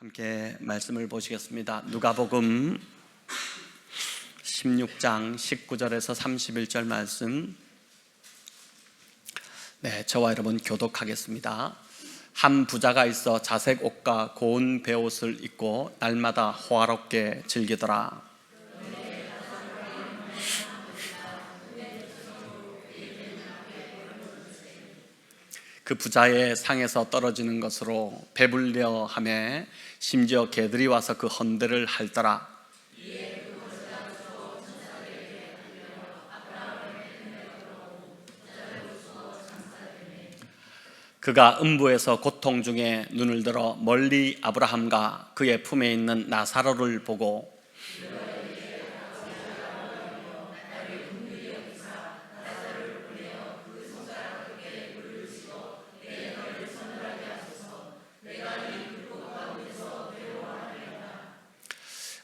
함께 말씀을 보시겠습니다. 누가복음 16장 19절에서 31절 말씀. 저와 여러분 교독하겠습니다. 한 부자가 있어 자색 옷과 고운 베옷을 입고 날마다 호화롭게 즐기더라. 그 부자의 상에서 떨어지는 것으로 배불려 하매 심지어 개들이 와서 그 헌대를 핥더라. 그가 음부에서 고통 중에 눈을 들어 멀리 아브라함과 그의 품에 있는 나사로를 보고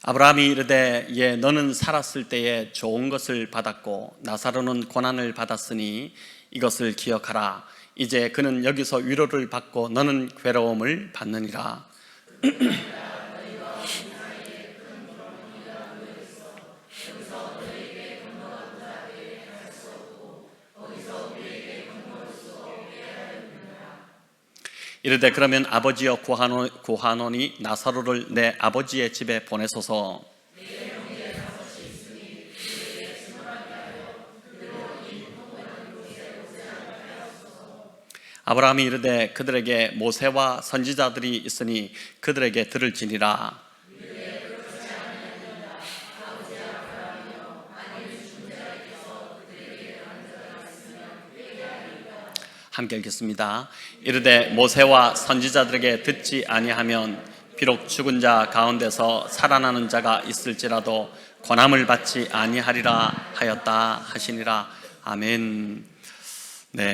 아브라함이 이르되 너는 살았을 때에 좋은 것을 받았고 나사로는 고난을 받았으니 이것을 기억하라. 이제 그는 여기서 위로를 받고 너는 괴로움을 받느니라. 이르되 그러면 아버지여 구하노니 나사로를 내 아버지의 집에 보내소서. 아브라함이 이르되 그들에게 모세와 선지자들이 있으니 그들에게 들을지니라. 함께 읽겠습니다. 이르되 모세와 선지자들에게 듣지 아니하면 비록 죽은 자 가운데서 살아나는 자가 있을지라도 권함을 받지 아니하리라 하였다 하시니라. 아멘.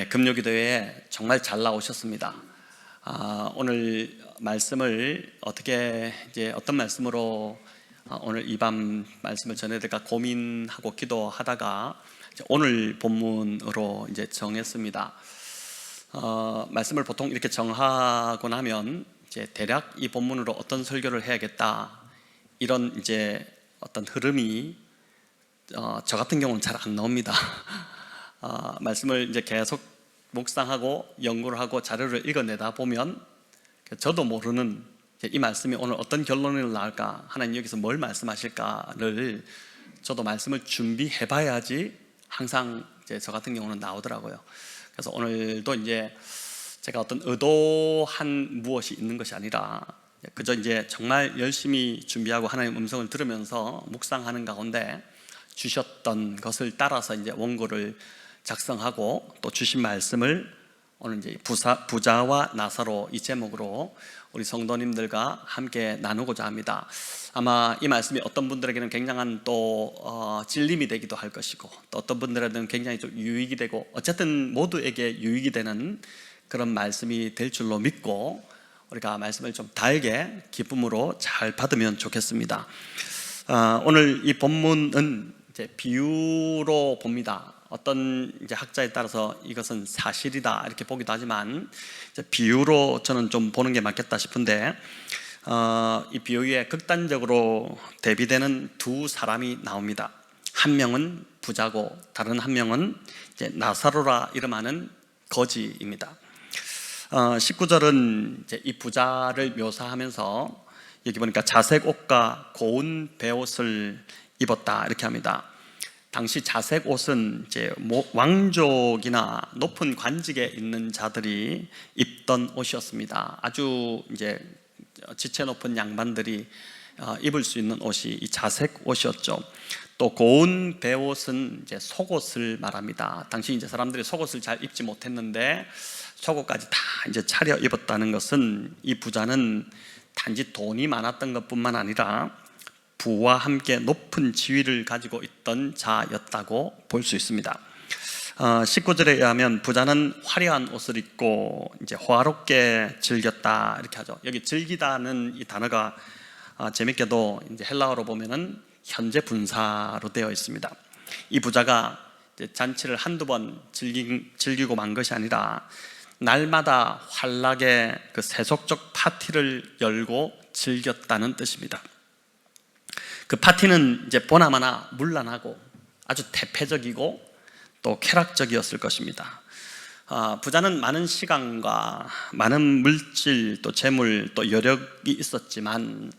금요기도에 정말 잘 나오셨습니다. 오늘 말씀을 어떤 말씀으로 오늘 이 밤 말씀을 전해드릴까 고민하고 기도하다가 오늘 본문으로 정했습니다. 말씀을 보통 이렇게 정하고 나면 대략 이 본문으로 어떤 설교를 해야겠다 이런 어떤 흐름이 저 같은 경우는 잘 안 나옵니다. 말씀을 계속 묵상하고 연구를 하고 자료를 읽어내다 보면 저도 모르는 이 말씀이 오늘 어떤 결론을 낳을까, 하나님 여기서 뭘 말씀하실까를 저도 말씀을 준비해 봐야지 항상 저 같은 경우는 나오더라고요. 그래서 오늘도 제가 어떤 의도한 무엇이 있는 것이 아니라 그저 정말 열심히 준비하고 하나님의 음성을 들으면서 묵상하는 가운데 주셨던 것을 따라서 원고를 작성하고 또 주신 말씀을 오늘 부자와 나사로 이 제목으로 우리 성도님들과 함께 나누고자 합니다. 아마 이 말씀이 어떤 분들에게는 굉장한 또 진림이 되기도 할 것이고 또 어떤 분들에게는 굉장히 좀 유익이 되고 어쨌든 모두에게 유익이 되는 그런 말씀이 될 줄로 믿고 우리가 말씀을 좀 달게 기쁨으로 잘 받으면 좋겠습니다. 오늘 이 본문은 비유로 봅니다. 어떤 학자에 따라서 이것은 사실이다 이렇게 보기도 하지만 비유로 저는 좀 보는 게 맞겠다 싶은데 이 비유에 극단적으로 대비되는 두 사람이 나옵니다. 한 명은 부자고 다른 한 명은 나사로라 이름하는 거지입니다. 19절은 이 부자를 묘사하면서 여기 보니까 자색 옷과 고운 베옷을 입었다 이렇게 합니다. 당시 자색 옷은 왕족이나 높은 관직에 있는 자들이 입던 옷이었습니다. 아주 지체 높은 양반들이 입을 수 있는 옷이 이 자색 옷이었죠. 또 고운 베옷은 속옷을 말합니다. 당시 사람들이 속옷을 잘 입지 못했는데 속옷까지 다 차려 입었다는 것은 이 부자는 단지 돈이 많았던 것뿐만 아니라 부와 함께 높은 지위를 가지고 있던 자였다고 볼 수 있습니다. 19절에 의하면 부자는 화려한 옷을 입고 호화롭게 즐겼다 이렇게 하죠. 여기 즐기다는 이 단어가 재밌게도 헬라어로 보면은 현재 분사로 되어 있습니다. 이 부자가 잔치를 한두 번 즐기고 만 것이 아니라 날마다 환락의 그 세속적 파티를 열고 즐겼다는 뜻입니다. 그 파티는 이제 보나마나 문란하고 아주 대패적이고 또 쾌락적이었을 것입니다. 부자는 많은 시간과 많은 물질 또 재물 또 여력이 있었지만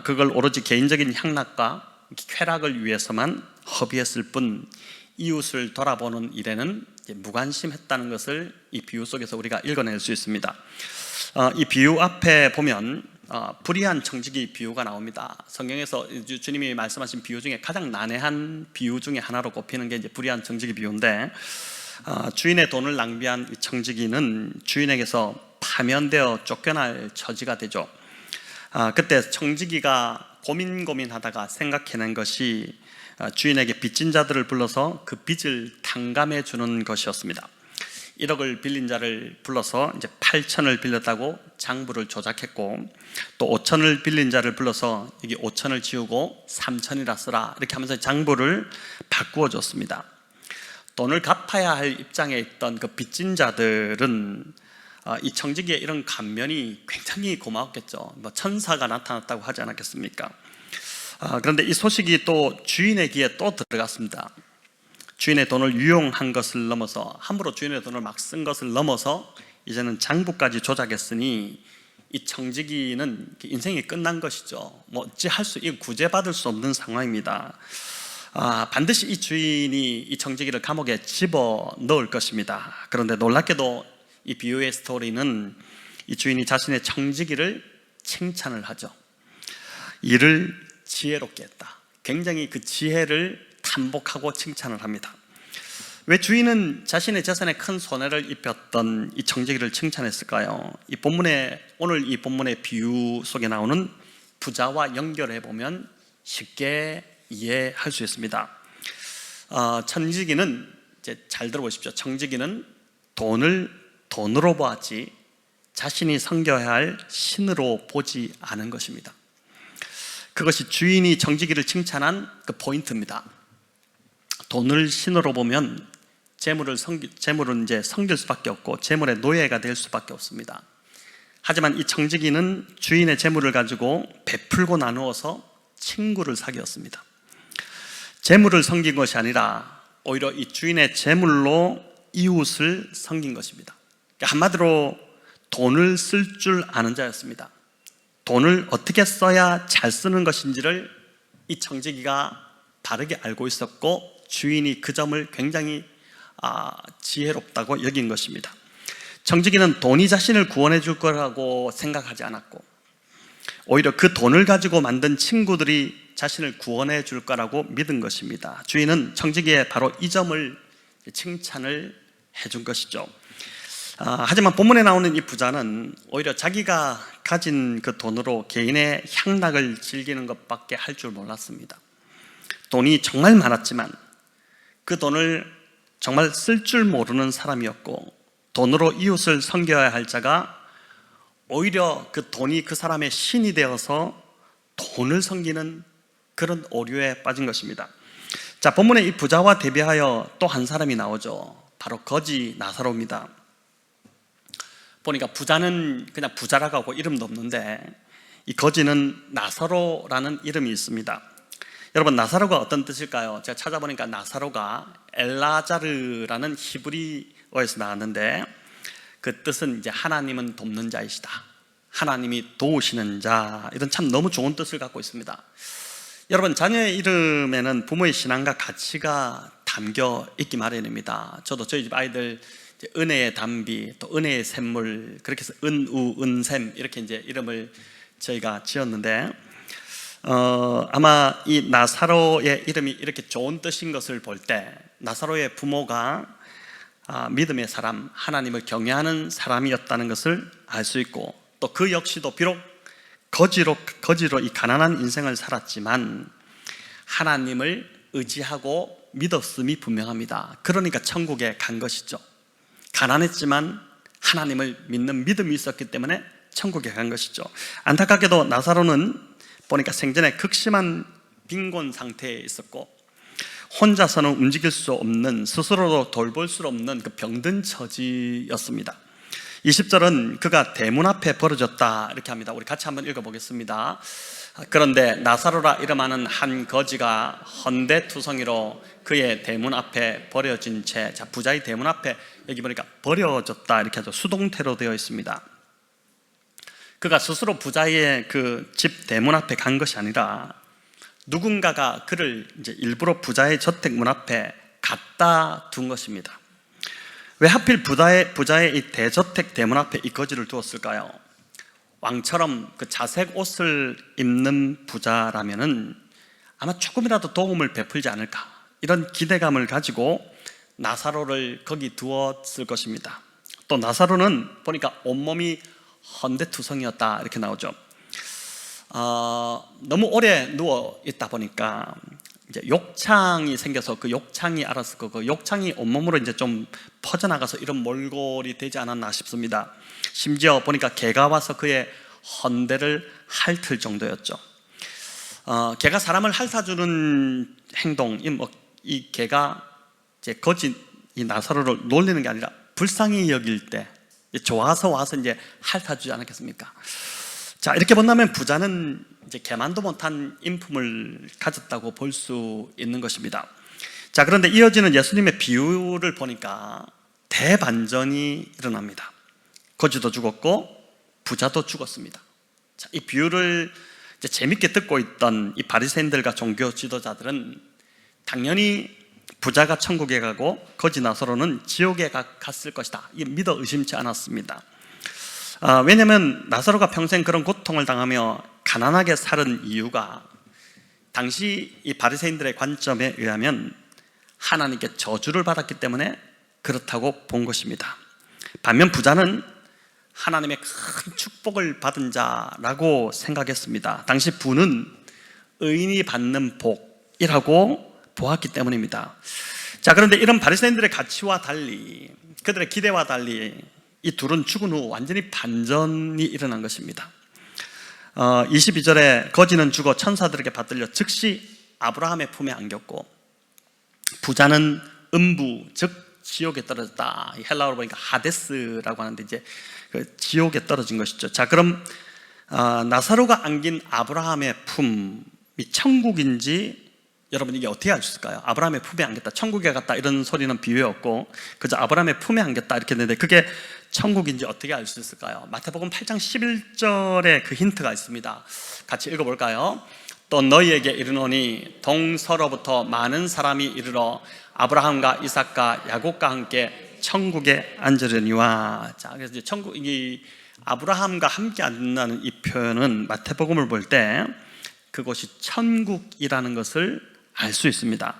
그걸 오로지 개인적인 향락과 쾌락을 위해서만 허비했을 뿐 이웃을 돌아보는 일에는 무관심했다는 것을 이 비유 속에서 우리가 읽어낼 수 있습니다. 이 비유 앞에 보면 불의한 청지기 비유가 나옵니다. 성경에서 주님이 말씀하신 비유 중에 가장 난해한 비유 중에 하나로 꼽히는 게 이제 불의한 청지기 비유인데, 주인의 돈을 낭비한 이 청지기는 주인에게서 파면되어 쫓겨날 처지가 되죠. 그때 청지기가 고민하다가 생각해낸 것이 주인에게 빚진 자들을 불러서 그 빚을 탕감해 주는 것이었습니다. 1억을 빌린 자를 불러서 이제 8천을 빌렸다고 장부를 조작했고, 또 5천을 빌린 자를 불러서 여기 5천을 지우고 3천이라 쓰라 이렇게 하면서 장부를 바꾸어 줬습니다. 돈을 갚아야 할 입장에 있던 그 빚진 자들은 이 청지기의 이런 감면이 굉장히 고마웠겠죠. 뭐 천사가 나타났다고 하지 않았겠습니까? 그런데 이 소식이 또 주인의 귀에 또 들어갔습니다. 주인의 돈을 유용한 것을 넘어서, 함부로 주인의 돈을 막 쓴 것을 넘어서 이제는 장부까지 조작했으니 이 청지기는 인생이 끝난 것이죠. 뭐 어찌할 수, 이거 구제받을 수 없는 상황입니다. 반드시 이 주인이 이 청지기를 감옥에 집어 넣을 것입니다. 그런데 놀랍게도 이 비유의 스토리는 이 주인이 자신의 청지기를 칭찬을 하죠. 이를 지혜롭게 했다. 굉장히 그 지혜를 탄복하고 칭찬을 합니다. 왜 주인은 자신의 재산에 큰 손해를 입혔던 이 청지기를 칭찬했을까요? 오늘 이 본문의 비유 속에 나오는 부자와 연결해 보면 쉽게 이해할 수 있습니다. 청지기는, 이제 잘 들어보십시오. 청지기는 돈을 돈으로 보았지 자신이 섬겨야 할 신으로 보지 않은 것입니다. 그것이 주인이 청지기를 칭찬한 그 포인트입니다. 돈을 신으로 보면 재물은 이제 섬길 수밖에 없고 재물의 노예가 될 수밖에 없습니다. 하지만 이 청지기는 주인의 재물을 가지고 베풀고 나누어서 친구를 사귀었습니다. 재물을 섬긴 것이 아니라 오히려 이 주인의 재물로 이웃을 섬긴 것입니다. 한마디로 돈을 쓸 줄 아는 자였습니다. 돈을 어떻게 써야 잘 쓰는 것인지를 이 청지기가 바르게 알고 있었고, 주인이 그 점을 굉장히 지혜롭다고 여긴 것입니다. 청지기는 돈이 자신을 구원해 줄 거라고 생각하지 않았고, 오히려 그 돈을 가지고 만든 친구들이 자신을 구원해 줄 거라고 믿은 것입니다. 주인은 청지기의 바로 이 점을 칭찬을 해준 것이죠. 하지만 본문에 나오는 이 부자는 오히려 자기가 가진 그 돈으로 개인의 향락을 즐기는 것밖에 할 줄 몰랐습니다. 돈이 정말 많았지만 그 돈을 정말 쓸 줄 모르는 사람이었고, 돈으로 이웃을 섬겨야 할 자가 오히려 그 돈이 그 사람의 신이 되어서 돈을 섬기는 그런 오류에 빠진 것입니다. 자, 본문에 이 부자와 대비하여 또 한 사람이 나오죠. 바로 거지 나사로입니다. 보니까 부자는 그냥 부자라고 하고 이름도 없는데, 이 거지는 나사로라는 이름이 있습니다. 여러분, 나사로가 어떤 뜻일까요? 제가 찾아보니까 나사로가 엘라자르라는 히브리어에서 나왔는데, 그 뜻은 이제 하나님은 돕는 자이시다, 하나님이 도우시는 자, 이런 참 너무 좋은 뜻을 갖고 있습니다. 여러분, 자녀의 이름에는 부모의 신앙과 가치가 담겨 있기 마련입니다. 저도 저희 집 아이들 은혜의 담비, 또 은혜의 샘물, 그렇게 해서 은우, 은샘 이렇게 이제 이름을 저희가 지었는데, 아마 이 나사로의 이름이 이렇게 좋은 뜻인 것을 볼 때, 나사로의 부모가 믿음의 사람, 하나님을 경외하는 사람이었다는 것을 알 수 있고, 또 그 역시도 비록 거지로 이 가난한 인생을 살았지만 하나님을 의지하고 믿었음이 분명합니다. 그러니까 천국에 간 것이죠. 가난했지만 하나님을 믿는 믿음이 있었기 때문에 천국에 간 것이죠. 안타깝게도 나사로는 보니까 생전에 극심한 빈곤 상태에 있었고, 혼자서는 움직일 수 없는, 스스로도 돌볼 수 없는 그 병든 처지였습니다. 20절은 그가 대문 앞에 버려졌다 이렇게 합니다. 우리 같이 한번 읽어보겠습니다. 그런데 나사로라 이름하는 한 거지가 헌데투성이로 그의 대문 앞에 버려진 채, 자, 부자의 대문 앞에 여기 보니까 버려졌다 이렇게 하죠. 수동태로 되어 있습니다. 그가 스스로 부자의 그 집 대문 앞에 간 것이 아니라 누군가가 그를 이제 일부러 부자의 저택 문 앞에 갖다 둔 것입니다. 왜 하필 부자의 이 대저택 대문 앞에 이 거지를 두었을까요? 왕처럼 그 자색 옷을 입는 부자라면은 아마 조금이라도 도움을 베풀지 않을까, 이런 기대감을 가지고 나사로를 거기 두었을 것입니다. 또 나사로는 보니까 온몸이 헌데투성이었다 이렇게 나오죠. 너무 오래 누워 있다 보니까 이제 욕창이 생겨서 그 욕창이 알았을 거고, 그 욕창이 온몸으로 이제 좀 퍼져나가서 이런 몰골이 되지 않았나 싶습니다. 심지어 보니까 개가 와서 그의 헌대를 핥을 정도였죠. 개가 사람을 핥아주는 행동, 이 개가 이제 거짓 이 나사로를 놀리는 게 아니라 불쌍히 여길 때 좋아서 와서 이제 핥아주지 않았겠습니까? 자, 이렇게 본다면 부자는 이제 개만도 못한 인품을 가졌다고 볼 수 있는 것입니다. 자, 그런데 이어지는 예수님의 비유를 보니까 대반전이 일어납니다. 거지도 죽었고 부자도 죽었습니다. 자, 이 비유를 이제 재밌게 듣고 있던 이 바리새인들과 종교 지도자들은 당연히 부자가 천국에 가고 거지 나사로는 지옥에 갔을 것이다, 믿어 의심치 않았습니다. 왜냐하면 나사로가 평생 그런 고통을 당하며 가난하게 살은 이유가 당시 이 바리새인들의 관점에 의하면 하나님께 저주를 받았기 때문에 그렇다고 본 것입니다. 반면 부자는 하나님의 큰 축복을 받은 자라고 생각했습니다. 당시 부는 의인이 받는 복이라고 보았기 때문입니다. 자, 그런데 이런 바리새인들의 가치와 달리, 그들의 기대와 달리 이 둘은 죽은 후 완전히 반전이 일어난 것입니다. 22절에 거지는 죽어 천사들에게 받들려 즉시 아브라함의 품에 안겼고 부자는 음부, 즉 지옥에 떨어졌다. 헬라어로 보니까 하데스라고 하는데 이제 그 지옥에 떨어진 것이죠. 자, 그럼 나사로가 안긴 아브라함의 품이 천국인지 여러분 이게 어떻게 알 수 있을까요? 아브라함의 품에 안겼다, 천국에 갔다, 이런 소리는 비유였고 그저 아브라함의 품에 안겼다 이렇게 했는데 그게 천국인지 어떻게 알 수 있을까요? 마태복음 8장 11절에 그 힌트가 있습니다. 같이 읽어볼까요? 또 너희에게 이르노니 동서로부터 많은 사람이 이르러 아브라함과 이삭과 야곱과 함께 천국에 앉으려니와. 자, 그래서 이제 이 아브라함과 함께 앉는다는 이 표현은 마태복음을 볼 때 그것이 천국이라는 것을 알 수 있습니다.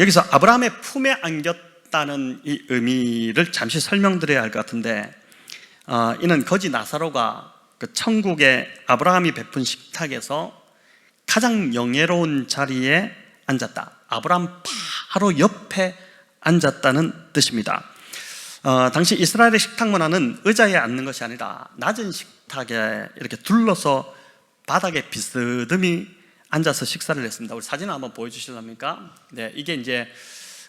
여기서 아브라함의 품에 안겼다는 이 의미를 잠시 설명드려야 할 것 같은데, 이는 거지 나사로가 그 천국의 아브라함이 베푼 식탁에서 가장 명예로운 자리에 앉았다, 아브라함 바로 옆에 앉았다는 뜻입니다. 당시 이스라엘의 식탁 문화는 의자에 앉는 것이 아니라 낮은 식탁에 이렇게 둘러서 바닥에 비스듬히 앉아서 식사를 했습니다. 우리 사진 한번 보여주실랍니까? 네, 이게 이제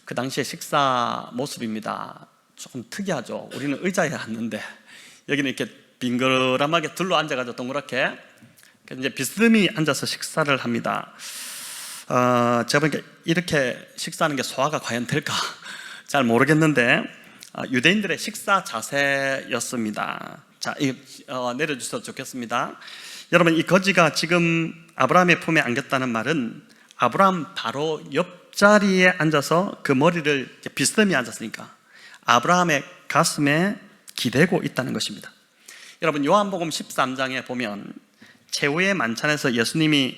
그 당시의 식사 모습입니다. 조금 특이하죠. 우리는 의자에 앉는데 여기는 이렇게 빙그라하게 둘러 앉아가지고 동그랗게 이제 비스듬히 앉아서 식사를 합니다. 제가 보니까 이렇게 식사하는 게 소화가 과연 될까 잘 모르겠는데 유대인들의 식사 자세였습니다. 자, 내려주셔도 좋겠습니다. 여러분, 이 거지가 지금 아브라함의 품에 안겼다는 말은 아브라함 바로 옆자리에 앉아서 그 머리를 비스듬히 앉았으니까 아브라함의 가슴에 기대고 있다는 것입니다. 여러분, 요한복음 13장에 보면 최후의 만찬에서 예수님이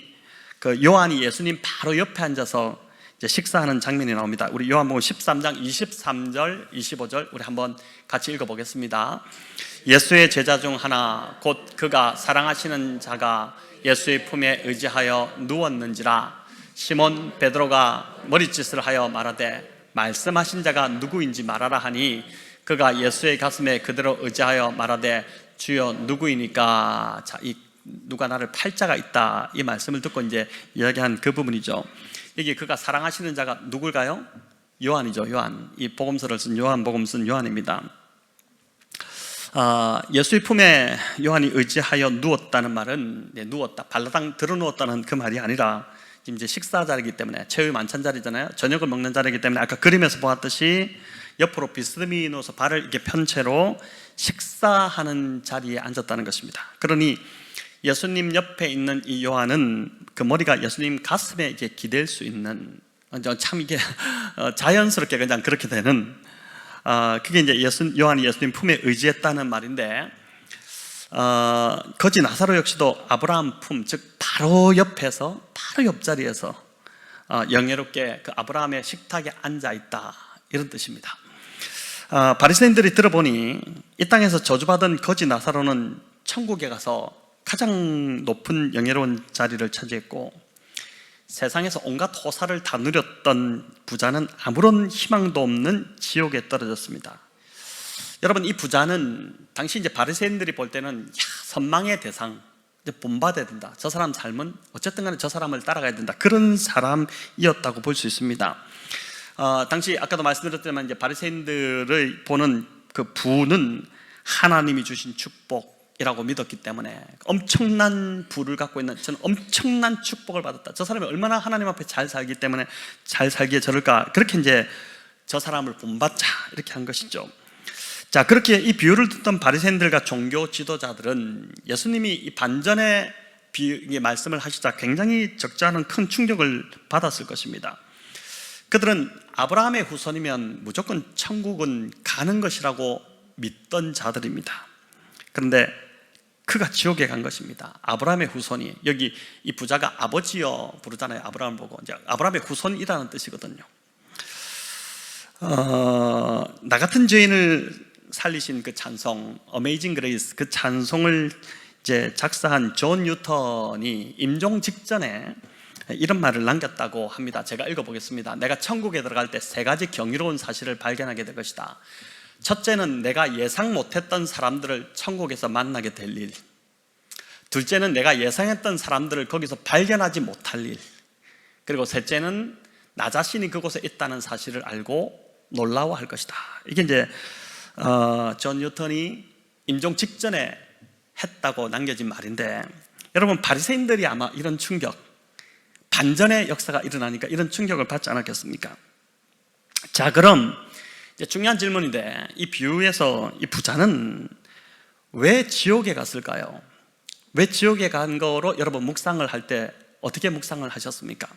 그 요한이 예수님 바로 옆에 앉아서 이제 식사하는 장면이 나옵니다. 우리 요한복음 13장 23절, 25절 우리 한번 같이 읽어보겠습니다. 예수의 제자 중 하나 곧 그가 사랑하시는 자가 예수의 품에 의지하여 누웠는지라. 시몬 베드로가 머리짓을 하여 말하되 말씀하신 자가 누구인지 말하라 하니 그가 예수의 가슴에 그대로 의지하여 말하되 주여 누구이니까. 자, 이 누가 나를 팔 자가 있다, 이 말씀을 듣고 이제 이야기한 그 부분이죠. 여기 그가 사랑하시는 자가 누굴까요? 요한이죠. 요한. 이 복음서를 쓴 요한복음 쓴 요한입니다. 예수의 품에 요한이 의지하여 누웠다는 말은 누웠다, 발라당 들어 누웠다는 그 말이 아니라 지금 이제 식사 자리이기 때문에, 최후의 만찬 자리잖아요. 저녁을 먹는 자리이기 때문에 아까 그림에서 보았듯이 옆으로 비스듬히 누워서 발을 이렇게 편 채로 식사하는 자리에 앉았다는 것입니다. 그러니 예수님 옆에 있는 이 요한은 그 머리가 예수님 가슴에 이제 기댈 수 있는, 참 이게 자연스럽게 그냥 그렇게 되는, 그게 이제 요한이 예수님 품에 의지했다는 말인데, 거지 나사로 역시도 아브라함 품, 즉 바로 옆에서, 바로 옆자리에서 영예롭게 그 아브라함의 식탁에 앉아 있다, 이런 뜻입니다. 바리새인들이 들어보니 이 땅에서 저주받은 거지 나사로는 천국에 가서 가장 높은 영예로운 자리를 차지했고, 세상에서 온갖 호사를 다 누렸던 부자는 아무런 희망도 없는 지옥에 떨어졌습니다. 여러분, 이 부자는 당시 이제 바리새인들이 볼 때는 선망의 대상, 이제 본받아야 된다, 저 사람 삶은 어쨌든 간에 저 사람을 따라가야 된다, 그런 사람이었다고 볼 수 있습니다. 당시 아까도 말씀드렸지만 이제 바리새인들의 보는 그 부는 하나님이 주신 축복이라고 믿었기 때문에 엄청난 부를 갖고 있는, 저는 엄청난 축복을 받았다, 저 사람이 얼마나 하나님 앞에 잘 살기 때문에 잘 살기에 저럴까, 그렇게 이제 저 사람을 본받자, 이렇게 한 것이죠. 자, 그렇게 이 비유를 듣던 바리새인들과 종교 지도자들은 예수님이 이 반전의 말씀을 하시자 굉장히 적지 않은 큰 충격을 받았을 것입니다. 그들은 아브라함의 후손이면 무조건 천국은 가는 것이라고 믿던 자들입니다. 그런데 그가 지옥에 간 것입니다. 아브라함의 후손이, 여기 이 부자가 아버지여 부르잖아요. 아브라함을 보고, 이제 아브라함의 후손이라는 뜻이거든요. 나 같은 죄인을 살리신 그 찬송, Amazing Grace, 그 찬송을 이제 작사한 존 뉴턴이 임종 직전에 이런 말을 남겼다고 합니다. 제가 읽어보겠습니다. 내가 천국에 들어갈 때 세 가지 경이로운 사실을 발견하게 될 것이다. 첫째는 내가 예상 못했던 사람들을 천국에서 만나게 될 일, 둘째는 내가 예상했던 사람들을 거기서 발견하지 못할 일, 그리고 셋째는 나 자신이 그곳에 있다는 사실을 알고 놀라워할 것이다. 이게 이제 존 뉴턴이 임종 직전에 했다고 남겨진 말인데, 여러분, 바리새인들이 아마 이런 충격, 반전의 역사가 일어나니까 이런 충격을 받지 않았겠습니까? 자, 그럼 이제 중요한 질문인데, 이 비유에서 이 부자는 왜 지옥에 갔을까요? 왜 지옥에 간 거로 여러분 묵상을 할 때 어떻게 묵상을 하셨습니까?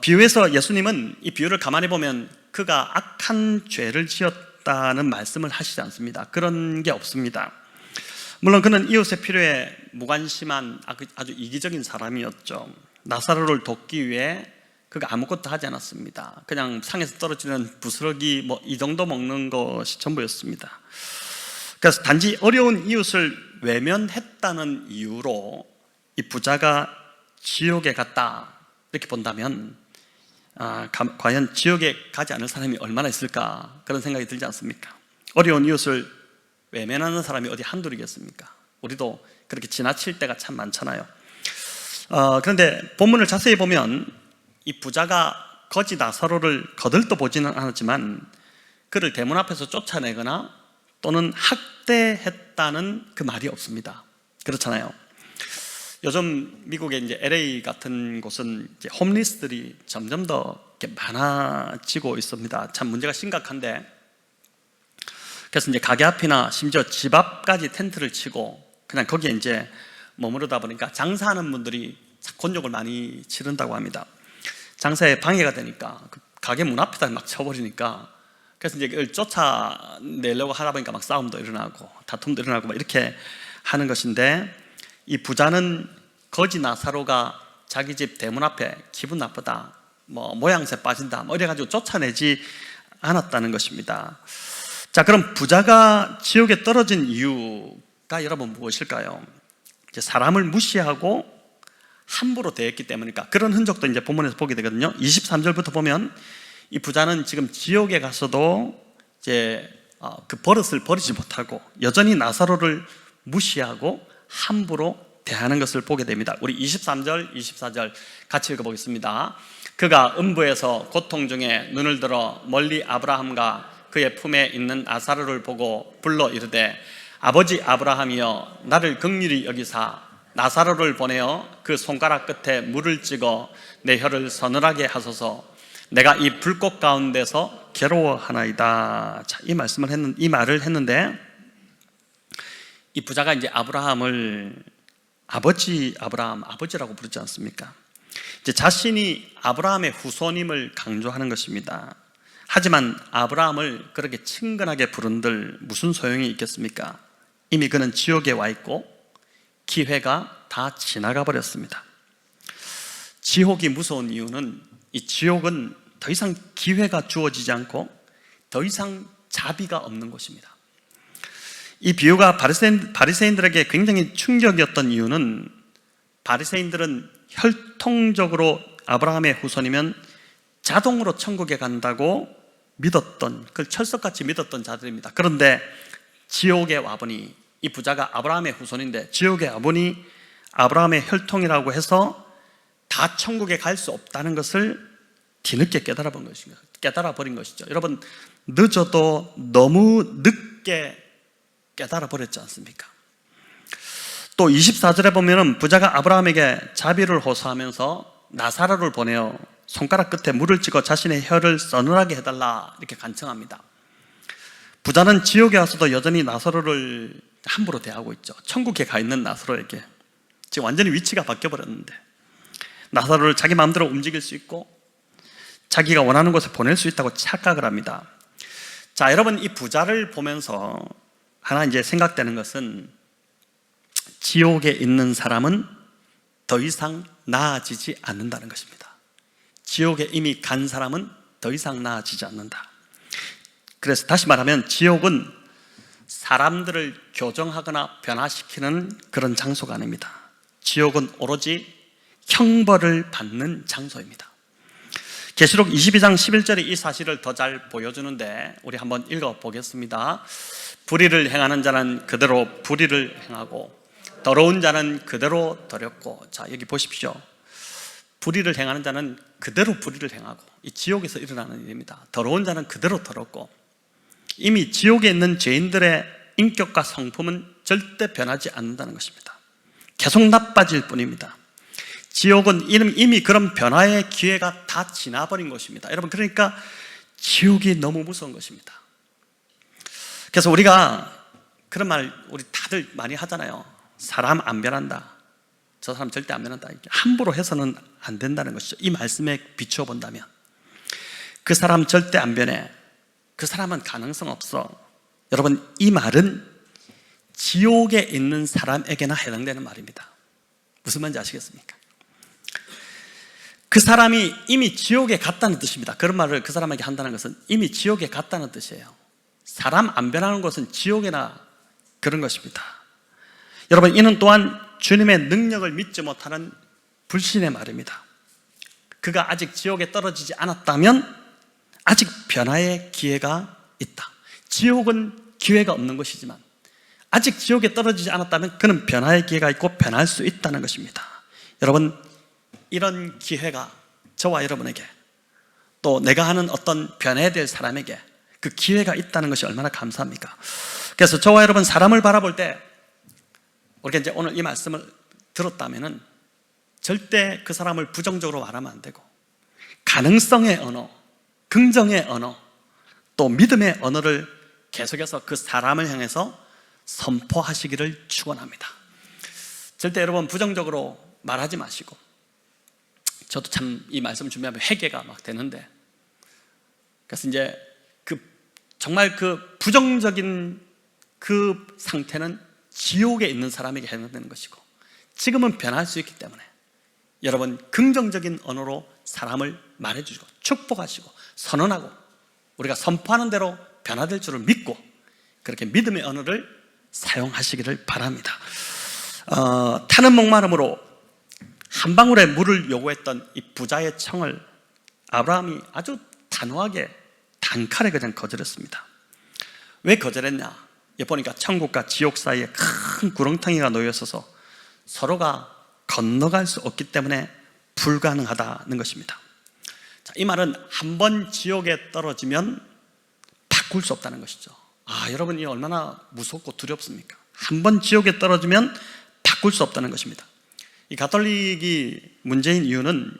비유에서 예수님은 이 비유를 가만히 보면 그가 악한 죄를 지었다는 말씀을 하시지 않습니다. 그런 게 없습니다. 물론 그는 이웃의 필요에 무관심한 아주 이기적인 사람이었죠. 나사로를 돕기 위해 그가 아무것도 하지 않았습니다. 그냥 상에서 떨어지는 부스러기 뭐 이 정도 먹는 것이 전부였습니다. 그래서 단지 어려운 이웃을 외면했다는 이유로 이 부자가 지옥에 갔다, 이렇게 본다면 과연 지옥에 가지 않을 사람이 얼마나 있을까, 그런 생각이 들지 않습니까? 어려운 이웃을 외면하는 사람이 어디 한둘이겠습니까? 우리도 그렇게 지나칠 때가 참 많잖아요. 그런데 본문을 자세히 보면 이 부자가 거지 나사로를 거들떠보지는 않았지만 그를 대문 앞에서 쫓아내거나 또는 학대했다는 그 말이 없습니다. 그렇잖아요. 요즘 미국의 이제 LA 같은 곳은 이제 홈리스들이 점점 더 이렇게 많아지고 있습니다. 참 문제가 심각한데, 그래서 이제 가게 앞이나 심지어 집 앞까지 텐트를 치고 그냥 거기에 이제 머무르다 보니까 장사하는 분들이 곤욕을 많이 치른다고 합니다. 장사에 방해가 되니까 그 가게 문 앞에다 막 쳐버리니까, 그래서 이제 그걸 쫓아내려고 하다 보니까 막 싸움도 일어나고 다툼도 일어나고 막 이렇게 하는 것인데, 이 부자는 거지 나사로가 자기 집 대문 앞에 기분 나쁘다, 뭐 모양새 빠진다, 뭐 이래가지고 쫓아내지 않았다는 것입니다. 자, 그럼 부자가 지옥에 떨어진 이유가 여러분 무엇일까요? 이제 사람을 무시하고 함부로 대했기 때문일까? 그런 흔적도 이제 본문에서 보게 되거든요. 23절부터 보면 이 부자는 지금 지옥에 가서도 이제 그 버릇을 버리지 못하고 여전히 나사로를 무시하고 함부로 대하는 것을 보게 됩니다. 우리 23절, 24절 같이 읽어보겠습니다. 그가 음부에서 고통 중에 눈을 들어 멀리 아브라함과 그의 품에 있는 나사로를 보고 불러 이르되 아버지 아브라함이여 나를 긍휼히 여기사 나사로를 보내어 그 손가락 끝에 물을 찍어 내 혀를 서늘하게 하소서. 내가 이 불꽃 가운데서 괴로워하나이다. 자, 이 말을 했는데 이 부자가 이제 아브라함을 아버지라고 부르지 않습니까? 이제 자신이 아브라함의 후손임을 강조하는 것입니다. 하지만 아브라함을 그렇게 친근하게 부른들 무슨 소용이 있겠습니까? 이미 그는 지옥에 와 있고 기회가 다 지나가 버렸습니다. 지옥이 무서운 이유는 이 지옥은 더 이상 기회가 주어지지 않고 더 이상 자비가 없는 곳입니다. 이 비유가 바리새인들에게 굉장히 충격이었던 이유는 바리새인들은 혈통적으로 아브라함의 후손이면 자동으로 천국에 간다고 믿었던, 그걸 철석같이 믿었던 자들입니다. 그런데 지옥에 와보니 이 부자가 아브라함의 후손인데 지옥에 와보니 아브라함의 혈통이라고 해서 다 천국에 갈 수 없다는 것을 뒤늦게 깨달아 버린 것이죠. 여러분, 늦어도 너무 늦게 깨달아 버렸지 않습니까? 또 24절에 보면은 부자가 아브라함에게 자비를 호소하면서 나사로를 보내어 손가락 끝에 물을 찍어 자신의 혀를 서늘하게 해달라 이렇게 간청합니다. 부자는 지옥에 와서도 여전히 나사로를 함부로 대하고 있죠. 천국에 가 있는 나사로에게 지금 완전히 위치가 바뀌어 버렸는데 나사로를 자기 마음대로 움직일 수 있고 자기가 원하는 곳에 보낼 수 있다고 착각을 합니다. 자, 여러분, 이 부자를 보면서 하나 이제 생각되는 것은 지옥에 있는 사람은 더 이상 나아지지 않는다는 것입니다. 지옥에 이미 간 사람은 더 이상 나아지지 않는다. 그래서 다시 말하면 지옥은 사람들을 교정하거나 변화시키는 그런 장소가 아닙니다. 지옥은 오로지 형벌을 받는 장소입니다. 계시록 22장 11절에 이 사실을 더 잘 보여주는데 우리 한번 읽어보겠습니다. 불의를 행하는 자는 그대로 불의를 행하고 더러운 자는 그대로 더럽고. 자, 여기 보십시오. 불의를 행하는 자는 그대로 불의를 행하고, 이 지옥에서 일어나는 일입니다. 더러운 자는 그대로 더럽고. 이미 지옥에 있는 죄인들의 인격과 성품은 절대 변하지 않는다는 것입니다. 계속 나빠질 뿐입니다. 지옥은 이미 그런 변화의 기회가 다 지나버린 것입니다. 여러분, 그러니까 지옥이 너무 무서운 것입니다. 그래서 우리가 그런 말 우리 다들 많이 하잖아요. 사람 안 변한다, 저 사람 절대 안 변한다. 함부로 해서는 안 된다는 것이죠. 이 말씀에 비추어 본다면 그 사람 절대 안 변해, 그 사람은 가능성 없어. 여러분, 이 말은 지옥에 있는 사람에게나 해당되는 말입니다. 무슨 말인지 아시겠습니까? 그 사람이 이미 지옥에 갔다는 뜻입니다. 그런 말을 그 사람에게 한다는 것은 이미 지옥에 갔다는 뜻이에요. 사람 안 변하는 것은 지옥에나 그런 것입니다. 여러분, 이는 또한 주님의 능력을 믿지 못하는 불신의 말입니다. 그가 아직 지옥에 떨어지지 않았다면 아직 변화의 기회가 있다. 지옥은 기회가 없는 것이지만 아직 지옥에 떨어지지 않았다면 그는 변화의 기회가 있고 변할 수 있다는 것입니다. 여러분, 이런 기회가 저와 여러분에게, 또 내가 하는 어떤 변해야 될 사람에게 그 기회가 있다는 것이 얼마나 감사합니까? 그래서 저와 여러분, 사람을 바라볼 때 우리가 이제 오늘 이 말씀을 들었다면은 절대 그 사람을 부정적으로 말하면 안 되고 가능성의 언어, 긍정의 언어, 또 믿음의 언어를 계속해서 그 사람을 향해서 선포하시기를 축원합니다. 절대 여러분 부정적으로 말하지 마시고, 저도 참 이 말씀 준비하면 회개가 막 되는데, 그래서 이제 정말 그 부정적인 그 상태는 지옥에 있는 사람에게 해당되는 것이고, 지금은 변할 수 있기 때문에 여러분 긍정적인 언어로 사람을 말해주시고 축복하시고 선언하고 우리가 선포하는 대로 변화될 줄을 믿고 그렇게 믿음의 언어를 사용하시기를 바랍니다. 타는 목마름으로 한 방울의 물을 요구했던 이 부자의 청을 아브라함이 아주 단호하게 단칼에 그냥 거절했습니다. 왜 거절했냐? 여기 보니까 천국과 지옥 사이에 큰 구렁텅이가 놓여 있어서 서로가 건너갈 수 없기 때문에 불가능하다는 것입니다. 자, 이 말은 한 번 지옥에 떨어지면 바꿀 수 없다는 것이죠. 여러분, 이 얼마나 무섭고 두렵습니까? 한번 지옥에 떨어지면 바꿀 수 없다는 것입니다. 이 가톨릭이 문제인 이유는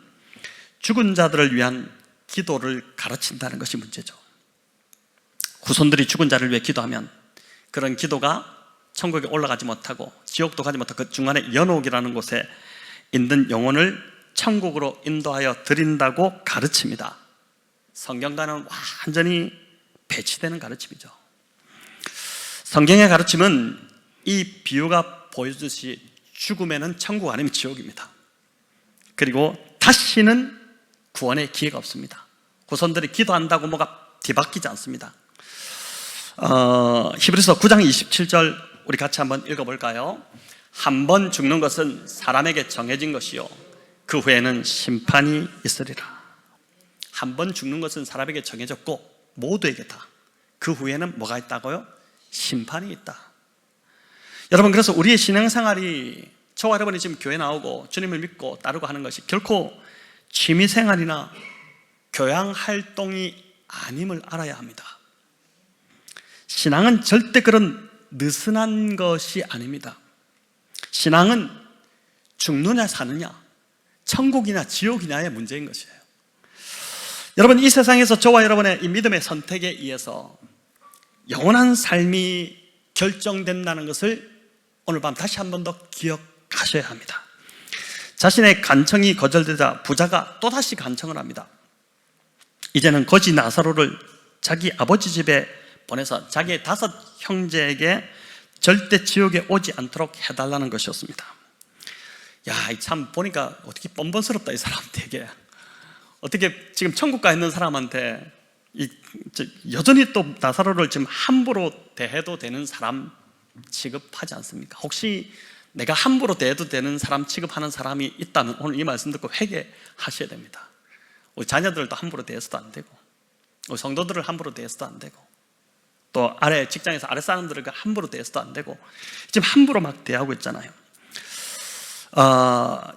죽은 자들을 위한 기도를 가르친다는 것이 문제죠. 후손들이 죽은 자를 위해 기도하면 그런 기도가 천국에 올라가지 못하고 지옥도 가지 못하고 그 중간에 연옥이라는 곳에 있는 영혼을 천국으로 인도하여 드린다고 가르칩니다. 성경과는 완전히 배치되는 가르침이죠. 성경의 가르침은 이 비유가 보여주듯이 죽음에는 천국 아니면 지옥입니다. 그리고 다시는 구원의 기회가 없습니다. 후손들이 기도한다고 뭐가 뒤바뀌지 않습니다. 히브리서 9장 27절 우리 같이 한번 읽어볼까요? 한 번 죽는 것은 사람에게 정해진 것이요 그 후에는 심판이 있으리라. 한 번 죽는 것은 사람에게 정해졌고 모두에게 다. 그 후에는 뭐가 있다고요? 심판이 있다. 여러분, 그래서 우리의 신앙생활이, 저와 여러분이 지금 교회 나오고 주님을 믿고 따르고 하는 것이 결코 취미생활이나 교양활동이 아님을 알아야 합니다. 신앙은 절대 그런 느슨한 것이 아닙니다. 신앙은 죽느냐 사느냐, 천국이냐 지옥이냐의 문제인 것이에요. 여러분, 이 세상에서 저와 여러분의 이 믿음의 선택에 의해서 영원한 삶이 결정된다는 것을 오늘 밤 다시 한 번 더 기억하셔야 합니다. 자신의 간청이 거절되자 부자가 또다시 간청을 합니다. 이제는 거지 나사로를 자기 아버지 집에 보내서 자기의 5 형제에게 절대 지옥에 오지 않도록 해달라는 것이었습니다. 참 보니까 어떻게 뻔뻔스럽다, 이 사람 되게. 어떻게 지금 천국 가 있는 사람한테 여전히 또 나사로를 지금 함부로 대해도 되는 사람 취급하지 않습니까? 혹시 내가 함부로 대해도 되는 사람 취급하는 사람이 있다면 오늘 이 말씀 듣고 회개하셔야 됩니다. 우리 자녀들도 함부로 대해서도 안 되고, 우리 성도들을 함부로 대해서도 안 되고, 또 아래 직장에서 아래 사람들을 함부로 대해서도 안 되고, 지금 함부로 막 대하고 있잖아요.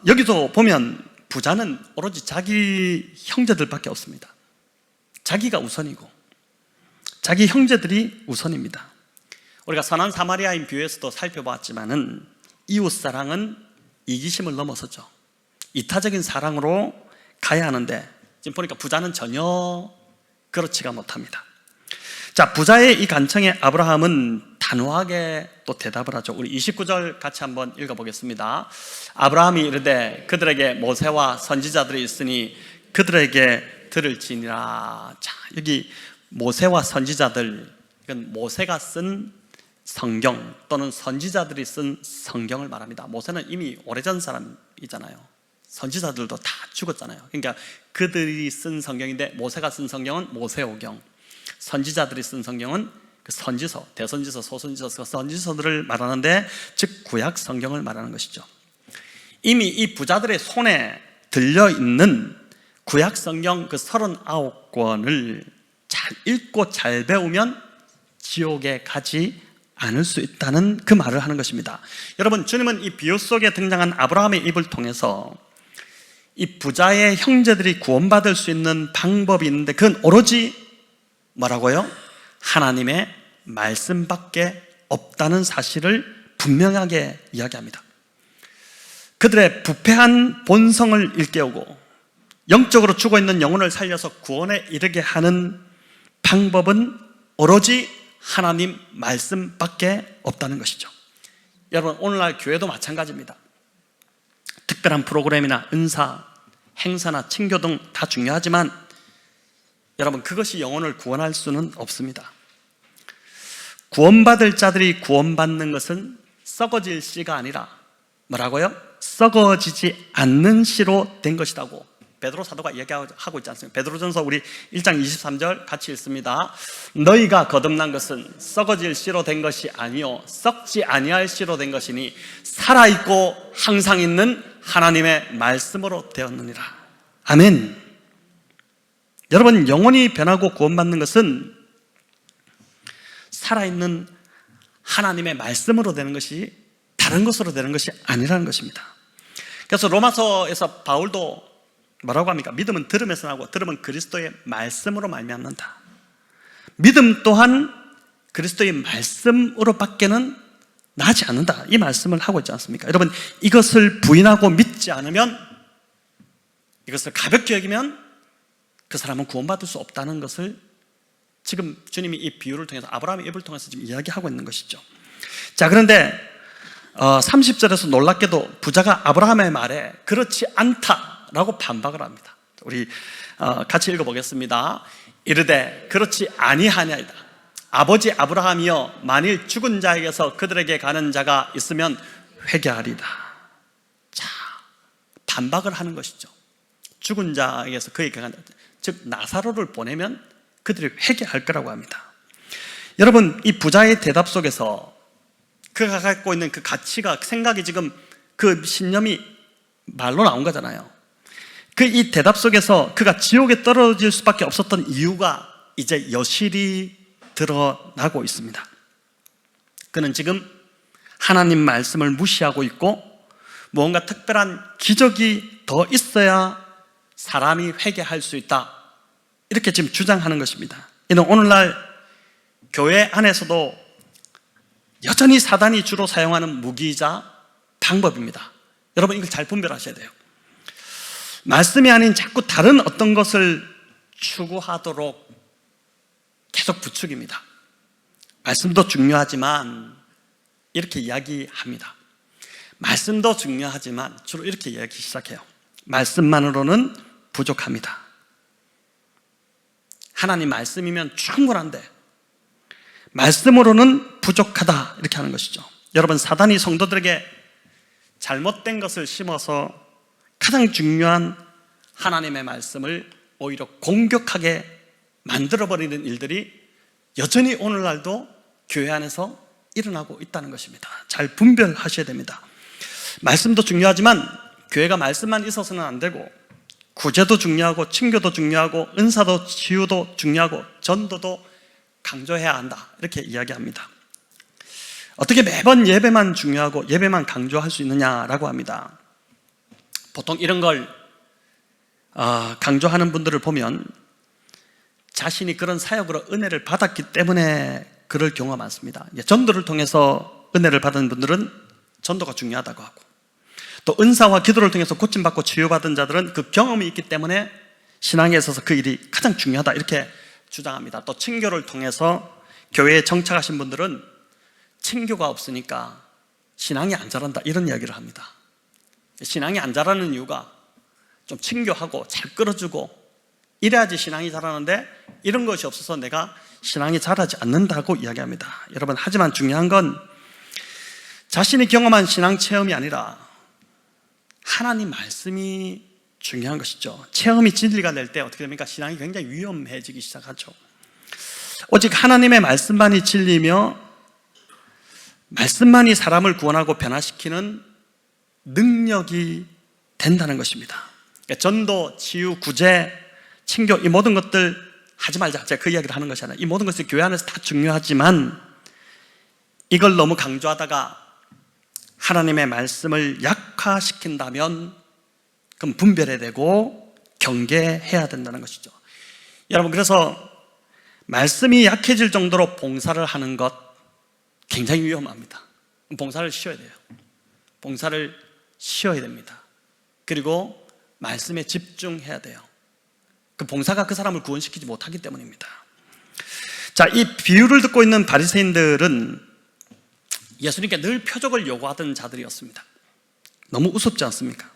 여기도 보면 부자는 오로지 자기 형제들밖에 없습니다. 자기가 우선이고 자기 형제들이 우선입니다. 우리가 선한 사마리아인 비유에서도 살펴봤지만은 이웃사랑은 이기심을 넘어서죠. 이타적인 사랑으로 가야 하는데 지금 보니까 부자는 전혀 그렇지가 못합니다. 자, 부자의 이 간청에 아브라함은 단호하게 또 대답을 하죠. 우리 29절 같이 한번 읽어보겠습니다. 아브라함이 이르되 그들에게 모세와 선지자들이 있으니 그들에게 들을지니라. 자, 여기 모세와 선지자들, 이건 모세가 쓴 성경 또는 선지자들이 쓴 성경을 말합니다. 모세는 이미 오래전 사람이잖아요. 선지자들도 다 죽었잖아요. 그러니까 그들이 쓴 성경인데 모세가 쓴 성경은 모세오경, 선지자들이 쓴 성경은 그 선지서, 대선지서, 소선지서, 선지서들을 말하는데 즉 구약 성경을 말하는 것이죠. 이미 이 부자들의 손에 들려있는 구약 성경 그 39권을 잘 읽고 잘 배우면 지옥에 가지 않을 수 있다는 그 말을 하는 것입니다. 여러분, 주님은 이 비유 속에 등장한 아브라함의 입을 통해서 이 부자의 형제들이 구원받을 수 있는 방법이 있는데 그건 오로지 뭐라고요? 하나님의 말씀밖에 없다는 사실을 분명하게 이야기합니다. 그들의 부패한 본성을 일깨우고 영적으로 죽어있는 영혼을 살려서 구원에 이르게 하는 방법은 오로지 하나님 말씀밖에 없다는 것이죠. 여러분, 오늘날 교회도 마찬가지입니다. 특별한 프로그램이나 은사, 행사나 친교 등 다 중요하지만 여러분, 그것이 영혼을 구원할 수는 없습니다. 구원받을 자들이 구원받는 것은 썩어질 씨가 아니라 뭐라고요? 썩어지지 않는 씨로 된 것이라고 베드로 사도가 이야기하고 있지 않습니까? 베드로전서 우리 1장 23절 같이 읽습니다. 너희가 거듭난 것은 썩어질 씨로 된 것이 아니요 썩지 아니할 씨로 된 것이니 살아있고 항상 있는 하나님의 말씀으로 되었느니라. 아멘. 여러분, 영혼이 변하고 구원받는 것은 살아있는 하나님의 말씀으로 되는 것이 다른 것으로 되는 것이 아니라는 것입니다. 그래서 로마서에서 바울도 뭐라고 합니까? 믿음은 들음에서 나고 들음은 그리스도의 말씀으로 말미암는다. 믿음 또한 그리스도의 말씀으로 밖에는 나지 않는다, 이 말씀을 하고 있지 않습니까? 여러분, 이것을 부인하고 믿지 않으면, 이것을 가볍게 여기면 그 사람은 구원받을 수 없다는 것을 지금 주님이 이 비유를 통해서, 아브라함의 입을 통해서 지금 이야기하고 있는 것이죠. 자, 그런데 30절에서 놀랍게도 부자가 아브라함의 말에 그렇지 않다라고 반박을 합니다. 우리 같이 읽어보겠습니다. 이르되 그렇지 아니하냐이다. 아버지 아브라함이여, 만일 죽은 자에게서 그들에게 가는 자가 있으면 회개하리다. 자, 반박을 하는 것이죠. 죽은 자에게서 그에게 가는, 즉 나사로를 보내면 그들이 회개할 거라고 합니다. 여러분, 이 부자의 대답 속에서 그가 갖고 있는 그 가치가, 생각이, 지금 그 신념이 말로 나온 거잖아요. 그 이 대답 속에서 그가 지옥에 떨어질 수밖에 없었던 이유가 이제 여실히 드러나고 있습니다. 그는 지금 하나님 말씀을 무시하고 있고, 무언가 특별한 기적이 더 있어야 사람이 회개할 수 있다, 이렇게 지금 주장하는 것입니다. 이는 오늘날 교회 안에서도 여전히 사단이 주로 사용하는 무기이자 방법입니다. 여러분, 이걸 잘 분별하셔야 돼요. 말씀이 아닌 자꾸 다른 어떤 것을 추구하도록 계속 부추깁니다. 말씀도 중요하지만 이렇게 이야기합니다. 말씀도 중요하지만 주로 이렇게 이야기 시작해요. 말씀만으로는 부족합니다. 하나님 말씀이면 충분한데 말씀으로는 부족하다, 이렇게 하는 것이죠. 여러분, 사단이 성도들에게 잘못된 것을 심어서 가장 중요한 하나님의 말씀을 오히려 공격하게 만들어버리는 일들이 여전히 오늘날도 교회 안에서 일어나고 있다는 것입니다. 잘 분별하셔야 됩니다. 말씀도 중요하지만 교회가 말씀만 있어서는 안 되고, 구제도 중요하고, 친교도 중요하고, 은사도, 치유도 중요하고, 전도도 강조해야 한다, 이렇게 이야기합니다. 어떻게 매번 예배만 중요하고 예배만 강조할 수 있느냐라고 합니다. 보통 이런 걸 강조하는 분들을 보면 자신이 그런 사역으로 은혜를 받았기 때문에 그럴 경우가 많습니다. 전도를 통해서 은혜를 받은 분들은 전도가 중요하다고 하고, 또 은사와 기도를 통해서 고침받고 치유받은 자들은 그 경험이 있기 때문에 신앙에 있어서 그 일이 가장 중요하다, 이렇게 주장합니다. 또 친교를 통해서 교회에 정착하신 분들은 친교가 없으니까 신앙이 안 자란다, 이런 이야기를 합니다. 신앙이 안 자라는 이유가 좀 친교하고 잘 끌어주고 이래야지 신앙이 자라는데, 이런 것이 없어서 내가 신앙이 자라지 않는다고 이야기합니다. 여러분, 하지만 중요한 건 자신이 경험한 신앙 체험이 아니라 하나님 말씀이 중요한 것이죠. 체험이 진리가 될 때 어떻게 됩니까? 신앙이 굉장히 위험해지기 시작하죠. 오직 하나님의 말씀만이 진리며 말씀만이 사람을 구원하고 변화시키는 능력이 된다는 것입니다. 그러니까 전도, 치유, 구제, 친교, 이 모든 것들 하지 말자, 제가 그 이야기를 하는 것이 아니라, 이 모든 것이 교회 안에서 다 중요하지만 이걸 너무 강조하다가 하나님의 말씀을 약화시킨다면 그럼 분별해야 되고 경계해야 된다는 것이죠. 여러분, 그래서 말씀이 약해질 정도로 봉사를 하는 것 굉장히 위험합니다. 봉사를 쉬어야 돼요. 봉사를 쉬어야 됩니다. 그리고 말씀에 집중해야 돼요. 그 봉사가 그 사람을 구원시키지 못하기 때문입니다. 자, 이 비유를 듣고 있는 바리새인들은 예수님께 늘 표적을 요구하던 자들이었습니다. 너무 우습지 않습니까?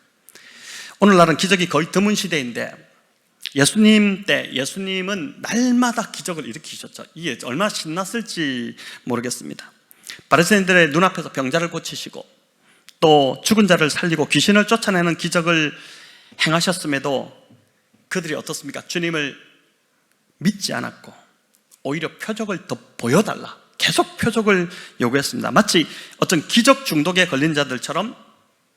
오늘날은 기적이 거의 드문 시대인데, 예수님 때 예수님은 날마다 기적을 일으키셨죠. 이게 얼마나 신났을지 모르겠습니다. 바리새인들의 눈앞에서 병자를 고치시고 또 죽은 자를 살리고 귀신을 쫓아내는 기적을 행하셨음에도 그들이 어떻습니까? 주님을 믿지 않았고 오히려 표적을 더 보여달라, 계속 표적을 요구했습니다. 마치 어떤 기적 중독에 걸린 자들처럼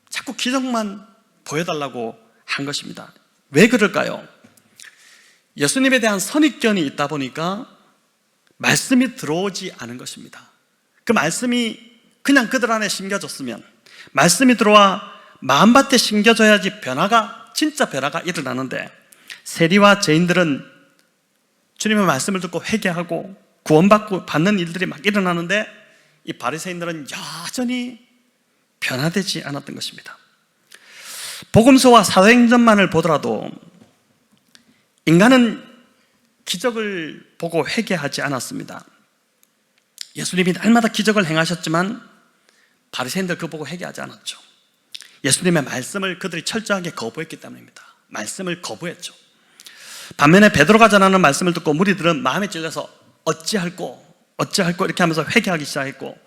자꾸 기적만 보여달라고 한 것입니다. 왜 그럴까요? 예수님에 대한 선입견이 있다 보니까 말씀이 들어오지 않은 것입니다. 그 말씀이 그냥 그들 안에 심겨졌으면, 말씀이 들어와 마음밭에 심겨져야지 진짜 변화가 일어나는데, 세리와 죄인들은 주님의 말씀을 듣고 회개하고 구원받고 받는 일들이 막 일어나는데 이 바리새인들은 여전히 변화되지 않았던 것입니다. 복음서와 사도행전만을 보더라도 인간은 기적을 보고 회개하지 않았습니다. 예수님이 날마다 기적을 행하셨지만 바리새인들 그거 보고 회개하지 않았죠. 예수님의 말씀을 그들이 철저하게 거부했기 때문입니다. 말씀을 거부했죠. 반면에 베드로가 전하는 말씀을 듣고 무리들은 마음에 찔려서 어찌할꼬 이렇게 하면서 회개하기 시작했고,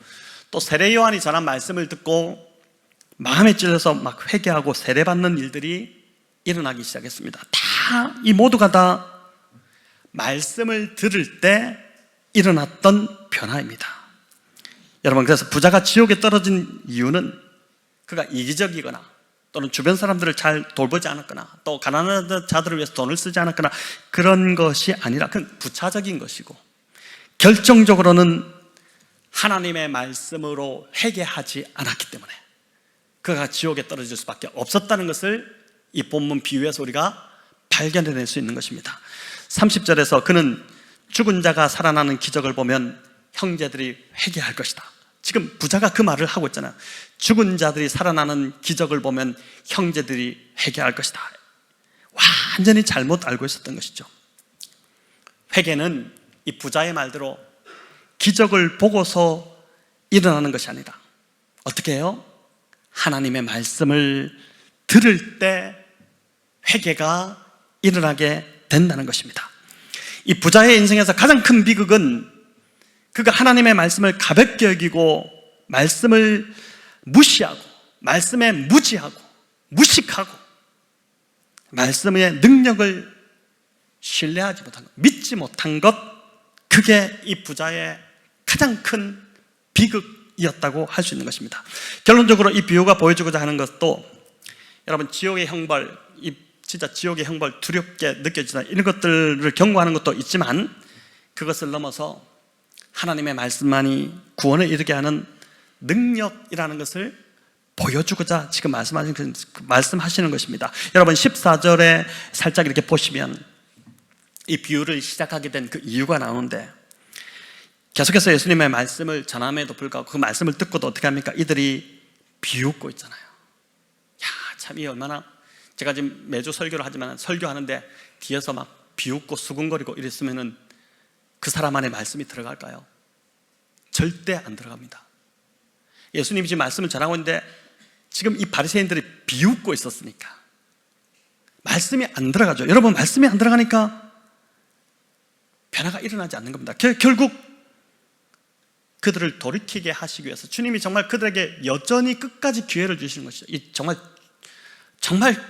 또 세례 요한이 전한 말씀을 듣고 마음에 찔려서 막 회개하고 세례받는 일들이 일어나기 시작했습니다. 이 모두가 다 말씀을 들을 때 일어났던 변화입니다. 여러분, 그래서 부자가 지옥에 떨어진 이유는 그가 이기적이거나 또는 주변 사람들을 잘 돌보지 않았거나 또 가난한 자들을 위해서 돈을 쓰지 않았거나 그런 것이 아니라 그건 부차적인 것이고, 결정적으로는 하나님의 말씀으로 회개하지 않았기 때문에 그가 지옥에 떨어질 수밖에 없었다는 것을 이 본문 비유에서 우리가 발견해낼 수 있는 것입니다. 30절에서 그는 죽은 자가 살아나는 기적을 보면 형제들이 회개할 것이다. 지금 부자가 그 말을 하고 있잖아요. 죽은 자들이 살아나는 기적을 보면 형제들이 회개할 것이다. 완전히 잘못 알고 있었던 것이죠. 회개는 이 부자의 말대로 기적을 보고서 일어나는 것이 아니라 어떻게 해요? 하나님의 말씀을 들을 때 회개가 일어나게 된다는 것입니다. 이 부자의 인생에서 가장 큰 비극은 그가 하나님의 말씀을 가볍게 여기고 말씀을 무시하고 말씀에 무지하고 무식하고 말씀의 능력을 신뢰하지 못한 것, 믿지 못한 것, 그게 이 부자의 가장 큰 비극이었다고 할 수 있는 것입니다. 결론적으로 이 비유가 보여주고자 하는 것도, 여러분, 지옥의 형벌, 진짜 지옥의 형벌 두렵게 느껴지는 이런 것들을 경고하는 것도 있지만 그것을 넘어서 하나님의 말씀만이 구원에 이르게 하는 능력이라는 것을 보여주고자 지금 말씀하시는 것입니다. 여러분, 14절에 살짝 이렇게 보시면 이 비유를 시작하게 된 그 이유가 나오는데, 계속해서 예수님의 말씀을 전함에도 불구하고 그 말씀을 듣고도 어떻게 합니까? 이들이 비웃고 있잖아요. 참 이 얼마나, 제가 지금 매주 설교를 하지만 설교하는데 뒤에서 막 비웃고 수군거리고 이랬으면은 그 사람 안에 말씀이 들어갈까요? 절대 안 들어갑니다. 예수님이 지금 말씀을 전하고 있는데 지금 이 바리새인들이 비웃고 있었으니까 말씀이 안 들어가죠. 여러분, 말씀이 안 들어가니까 변화가 일어나지 않는 겁니다. 결국 그들을 돌이키게 하시기 위해서 주님이 정말 그들에게 여전히 끝까지 기회를 주시는 것이죠. 이 정말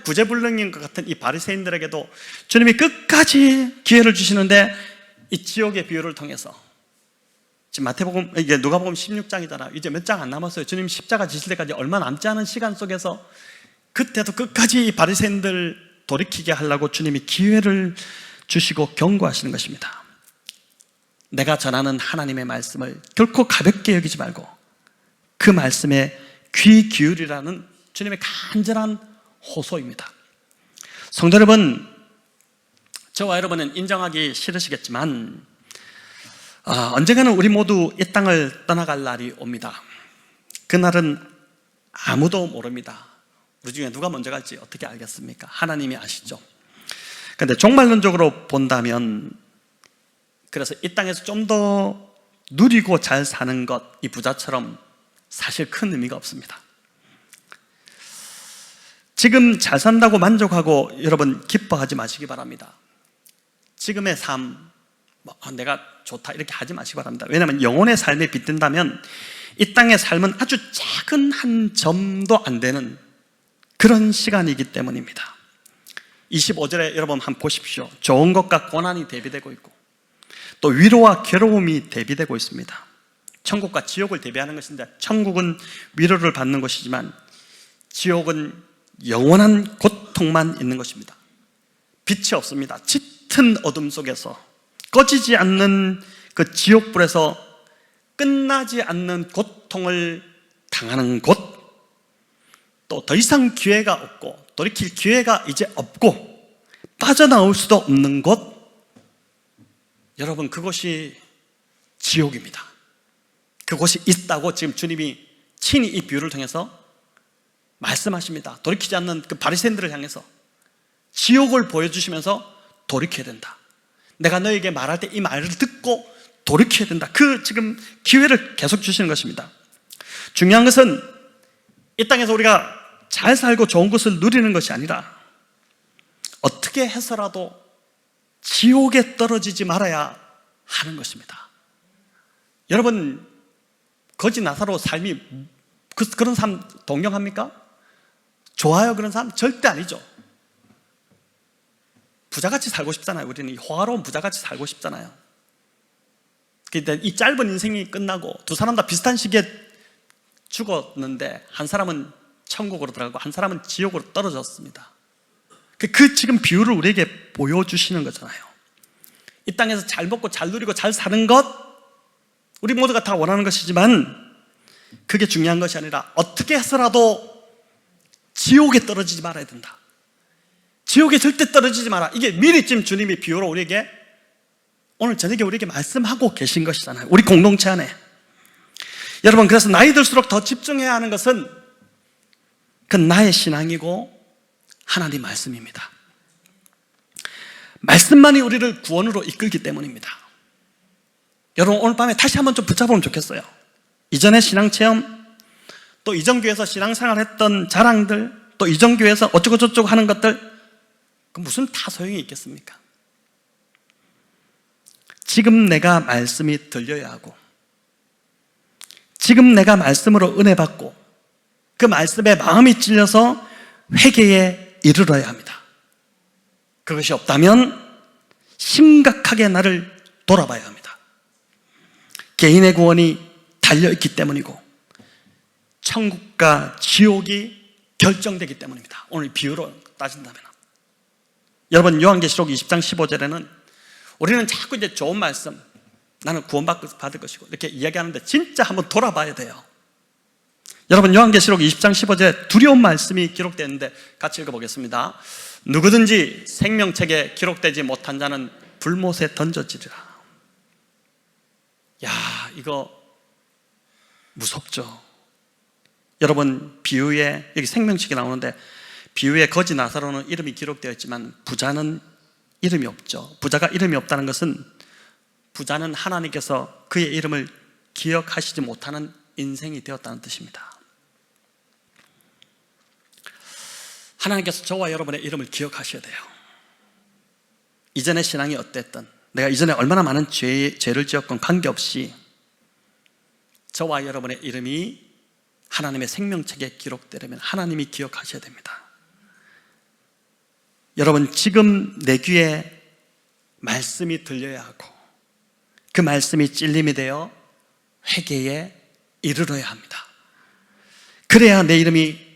구제불능인 것 같은 이 바리새인들에게도 주님이 끝까지 기회를 주시는데, 이 지옥의 비유를 통해서 지금 마태복음, 이게 누가복음 16장이잖아요. 이제 몇 장 안 남았어요. 주님 십자가 지실 때까지 얼마 남지 않은 시간 속에서 그때도 끝까지 이 바리새인들 돌이키게 하려고 주님이 기회를 주시고 경고하시는 것입니다. 내가 전하는 하나님의 말씀을 결코 가볍게 여기지 말고 그 말씀에 귀 기울이라는 주님의 간절한 호소입니다. 성도 여러분, 저와 여러분은 인정하기 싫으시겠지만 언젠가는 우리 모두 이 땅을 떠나갈 날이 옵니다. 그날은 아무도 모릅니다. 우리 중에 누가 먼저 갈지 어떻게 알겠습니까? 하나님이 아시죠. 그런데 종말론적으로 본다면, 그래서 이 땅에서 좀 더 누리고 잘 사는 것, 이 부자처럼 사실 큰 의미가 없습니다. 지금 잘 산다고 만족하고 여러분 기뻐하지 마시기 바랍니다. 지금의 삶, 내가 좋다 이렇게 하지 마시기 바랍니다. 왜냐하면 영혼의 삶에 빗든다면 이 땅의 삶은 아주 작은 한 점도 안 되는 그런 시간이기 때문입니다. 25절에 여러분 한번 보십시오. 좋은 것과 고난이 대비되고 있고 또 위로와 괴로움이 대비되고 있습니다. 천국과 지옥을 대비하는 것인데, 천국은 위로를 받는 것이지만 지옥은 영원한 고통만 있는 것입니다. 빛이 없습니다. 짙은 어둠 속에서 꺼지지 않는 그 지옥불에서 끝나지 않는 고통을 당하는 곳, 또 더 이상 기회가 없고 돌이킬 기회가 이제 없고 빠져나올 수도 없는 곳, 여러분, 그것이 지옥입니다. 그것이 있다고 지금 주님이 친히 이 비유를 통해서 말씀하십니다. 돌이키지 않는 그 바리새인들을 향해서 지옥을 보여주시면서 돌이켜야 된다. 내가 너에게 말할 때 이 말을 듣고 돌이켜야 된다. 그 지금 기회를 계속 주시는 것입니다. 중요한 것은 이 땅에서 우리가 잘 살고 좋은 것을 누리는 것이 아니라 어떻게 해서라도 지옥에 떨어지지 말아야 하는 것입니다. 여러분, 거지 나사로 삶이 그런 삶 동경합니까? 좋아요, 그런 삶? 절대 아니죠. 부자같이 살고 싶잖아요. 우리는 호화로운 부자같이 살고 싶잖아요. 근데 이 짧은 인생이 끝나고 두 사람 다 비슷한 시기에 죽었는데 한 사람은 천국으로 들어가고 한 사람은 지옥으로 떨어졌습니다. 그 지금 비유를 우리에게 보여주시는 거잖아요. 이 땅에서 잘 먹고 잘 누리고 잘 사는 것, 우리 모두가 다 원하는 것이지만 그게 중요한 것이 아니라 어떻게 해서라도 지옥에 떨어지지 말아야 된다. 지옥에 절대 떨어지지 마라. 이게 미리 지금 주님이 비유로 우리에게 오늘 저녁에 우리에게 말씀하고 계신 것이잖아요. 우리 공동체 안에. 여러분, 그래서 나이 들수록 더 집중해야 하는 것은 그 나의 신앙이고 하나님 말씀입니다. 말씀만이 우리를 구원으로 이끌기 때문입니다. 여러분, 오늘 밤에 다시 한번 좀 붙잡으면 좋겠어요. 이전의 신앙체험, 또 이전 교회에서 신앙생활 했던 자랑들, 또 이전 교회에서 어쩌고저쩌고 하는 것들, 그 무슨 다 소용이 있겠습니까? 지금 내가 말씀이 들려야 하고, 지금 내가 말씀으로 은혜 받고 그 말씀에 마음이 찔려서 회개에 이르러야 합니다. 그것이 없다면 심각하게 나를 돌아봐야 합니다. 개인의 구원이 달려있기 때문이고 천국과 지옥이 결정되기 때문입니다. 오늘 비유로 따진다면, 여러분, 요한계시록 20장 15절에는 우리는 자꾸 이제 좋은 말씀, 나는 구원받을 것이고 이렇게 이야기하는데 진짜 한번 돌아봐야 돼요. 여러분, 요한계시록 20장 15절에 두려운 말씀이 기록되어 있는데 같이 읽어보겠습니다. 누구든지 생명책에 기록되지 못한 자는 불못에 던져지리라. 야, 이거 무섭죠. 여러분, 비유에 여기 생명책이 나오는데 비유에 거지 나사로는 이름이 기록되어 있지만 부자는 이름이 없죠. 부자가 이름이 없다는 것은 부자는 하나님께서 그의 이름을 기억하시지 못하는 인생이 되었다는 뜻입니다. 하나님께서 저와 여러분의 이름을 기억하셔야 돼요. 이전의 신앙이 어땠든, 내가 이전에 얼마나 많은 죄를 지었건 관계없이 저와 여러분의 이름이 하나님의 생명책에 기록되려면 하나님이 기억하셔야 됩니다. 여러분, 지금 내 귀에 말씀이 들려야 하고 그 말씀이 찔림이 되어 회개에 이르러야 합니다. 그래야 내 이름이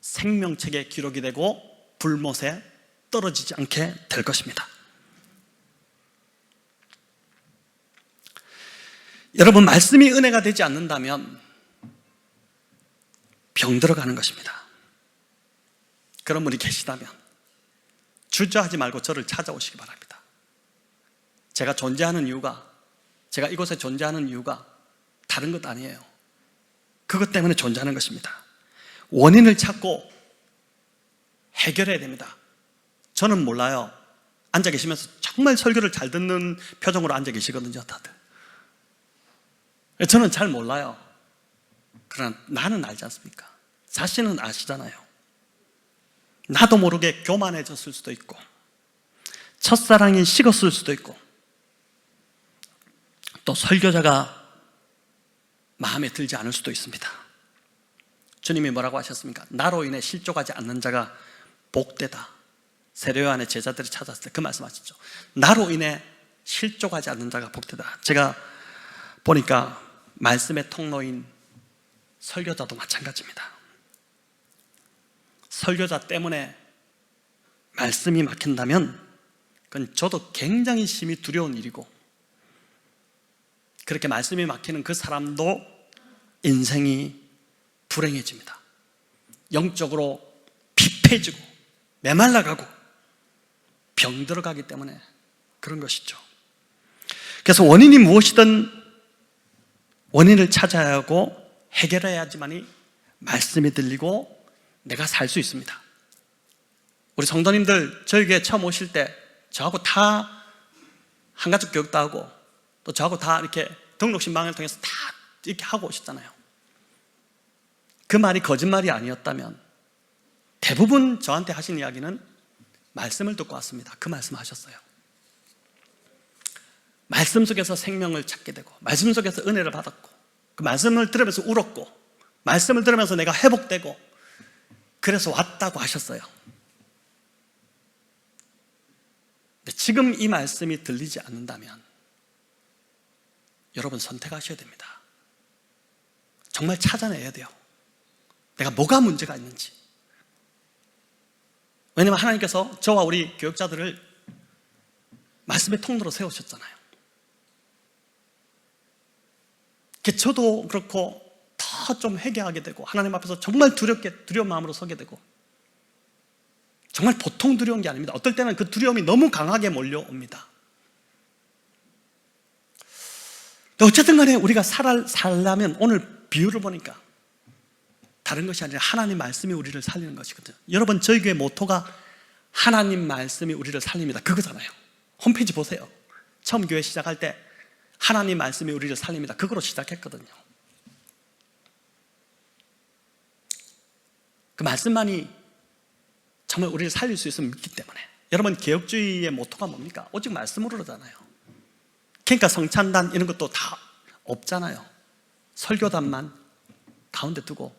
생명책에 기록이 되고 불못에 떨어지지 않게 될 것입니다. 여러분, 말씀이 은혜가 되지 않는다면 병들어가는 것입니다. 그런 분이 계시다면 주저하지 말고 저를 찾아오시기 바랍니다. 제가 존재하는 이유가, 제가 이곳에 존재하는 이유가 다른 것 아니에요. 그것 때문에 존재하는 것입니다. 원인을 찾고 해결해야 됩니다. 저는 몰라요. 앉아 계시면서 정말 설교를 잘 듣는 표정으로 앉아 계시거든요, 다들. 저는 잘 몰라요. 그러나 나는 알지 않습니까? 자신은 아시잖아요. 나도 모르게 교만해졌을 수도 있고 첫사랑이 식었을 수도 있고 또 설교자가 마음에 들지 않을 수도 있습니다. 주님이 뭐라고 하셨습니까? 나로 인해 실족하지 않는 자가 복되다. 세례요한의 제자들이 찾았을 때 그 말씀하셨죠. 나로 인해 실족하지 않는 자가 복되다. 제가 보니까 말씀의 통로인 설교자도 마찬가지입니다. 설교자 때문에 말씀이 막힌다면 그건 저도 굉장히 심히 두려운 일이고, 그렇게 말씀이 막히는 그 사람도 인생이 불행해집니다. 영적으로 피폐해지고 메말라가고 병들어가기 때문에 그런 것이죠. 그래서 원인이 무엇이든 원인을 찾아야 하고 해결해야지만이 말씀이 들리고 내가 살 수 있습니다. 우리 성도님들 저희 교회 처음 오실 때 저하고 다 한가족 교육도 하고 또 저하고 다 이렇게 등록신방을 통해서 다 이렇게 하고 오셨잖아요. 그 말이 거짓말이 아니었다면 대부분 저한테 하신 이야기는 말씀을 듣고 왔습니다. 그 말씀 하셨어요. 말씀 속에서 생명을 찾게 되고 말씀 속에서 은혜를 받았고 그 말씀을 들으면서 울었고 말씀을 들으면서 내가 회복되고 그래서 왔다고 하셨어요. 근데 지금 이 말씀이 들리지 않는다면 여러분 선택하셔야 됩니다. 정말 찾아내야 돼요. 내가 뭐가 문제가 있는지. 왜냐하면 하나님께서 저와 우리 교육자들을 말씀의 통로로 세우셨잖아요. 저도 그렇고 더 좀 회개하게 되고 하나님 앞에서 정말 두려운 마음으로 서게 되고 정말 보통 두려운 게 아닙니다. 어떨 때는 그 두려움이 너무 강하게 몰려옵니다. 어쨌든 간에 우리가 살려면 오늘 비유를 보니까 다른 것이 아니라 하나님 말씀이 우리를 살리는 것이거든요. 여러분 저희 교회 모토가 하나님 말씀이 우리를 살립니다. 그거잖아요. 홈페이지 보세요. 처음 교회 시작할 때 하나님 말씀이 우리를 살립니다. 그거로 시작했거든요. 그 말씀만이 정말 우리를 살릴 수 있으면 믿기 때문에. 여러분 개혁주의의 모토가 뭡니까? 오직 말씀으로잖아요. 그러니까 성찬단 이런 것도 다 없잖아요. 설교단만 가운데 두고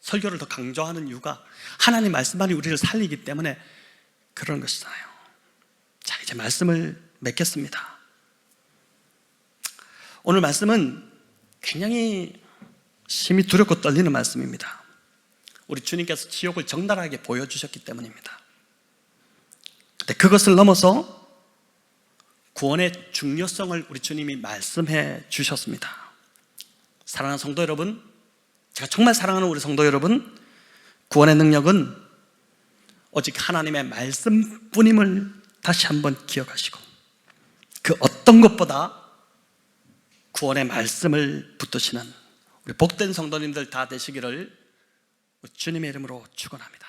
설교를 더 강조하는 이유가 하나님 말씀만이 우리를 살리기 때문에 그런 것이잖아요. 자, 이제 말씀을 맺겠습니다. 오늘 말씀은 굉장히 심히 두렵고 떨리는 말씀입니다. 우리 주님께서 지옥을 적나라하게 보여주셨기 때문입니다. 근데 그것을 넘어서 구원의 중요성을 우리 주님이 말씀해 주셨습니다. 사랑하는 성도 여러분, 제가 정말 사랑하는 우리 성도 여러분, 구원의 능력은 오직 하나님의 말씀뿐임을 다시 한번 기억하시고 그 어떤 것보다 구원의 말씀을 붙드시는 우리 복된 성도님들 다 되시기를 주님의 이름으로 축원합니다.